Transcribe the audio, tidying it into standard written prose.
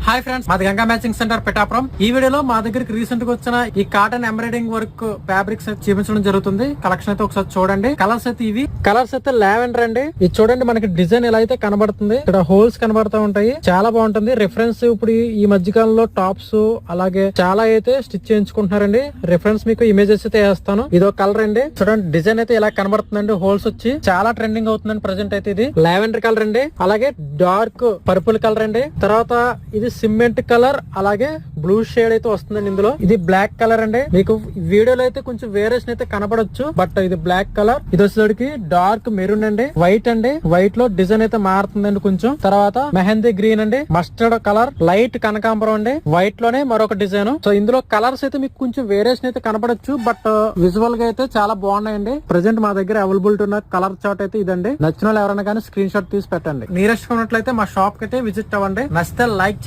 Hi friends, మాది Ganga matching centre Pithapuram. ఈ వీడియోలో మా దగ్గరికి రీసెంట్ గా వచ్చిన ఈ కాటన్ ఎంబ్రాయిడింగ్ వర్క్ ఫ్యాబ్రిక్స్ చూపించడం జరుగుతుంది. కలెక్షన్ అయితే ఒకసారి చూడండి. కలర్స్ అయితే లావెండర్ అండి. ఇది చూడండి, మనకి డిజైన్ ఎలా అయితే కనబడుతుంది. ఇక్కడ హోల్స్ కనబడతా ఉంటాయి. చాలా బాగుంటుంది. రిఫరెన్స్ ఇప్పుడు ఈ మధ్య కాలంలో టాప్స్ అలాగే చాలా అయితే స్టిచ్ చేయించుకుంటున్నారండి. రిఫరెన్స్ మీకు ఇమేజెస్ అయితే వేస్తాను. ఇది ఒక కలర్ అండి. చూడండి, డిజైన్ అయితే ఇలా కనబడుతుందండి. హోల్స్ వచ్చి చాలా ట్రెండింగ్ అవుతుందండి ప్రెసెంట్ అయితే. ఇది లావెండర్ కలర్ అండి. అలాగే డార్క్ పర్పుల్ కలర్ అండి. తర్వాత ఇది సిమెంట్ కలర్ అలాగే బ్లూ షేడ్ అయితే వస్తుందండి. ఇందులో ఇది బ్లాక్ కలర్ అండి. మీకు వీడియోలో అయితే కొంచెం వేరియేషన్ అయితే కనపడొచ్చు, బట్ ఇది బ్లాక్ కలర్. ఇది వచ్చేసరికి డార్క్ మెరూన్ అండి. వైట్ అండి. వైట్ లో డిజైన్ అయితే మారుతుందండి కొంచెం. తర్వాత మెహందీ గ్రీన్ అండి. మస్టర్డ్ కలర్, లైట్ కనకాంబరం అండి. వైట్ లోనే మరొక డిజైన్. సో ఇందులో కలర్స్ అయితే మీకు కొంచెం వేరియేషన్ అయితే కనపడొచ్చు, బట్ విజువల్ గా అయితే చాలా బాగున్నాయండి. ప్రెసెంట్ మా దగ్గర అవైలబిలిటీ ఉన్న కలర్ చార్ట్ అయితే ఇదండి. నచ్చిన వాళ్ళు ఎవరైనా కానీ స్క్రీన్ షాట్ తీసి పెట్టండి. నియరెస్ట్ ఉన్నట్లయితే మా షాప్ కి అయితే విజిట్ అవ్వండి. నచ్చితే లైక్ చేయండి.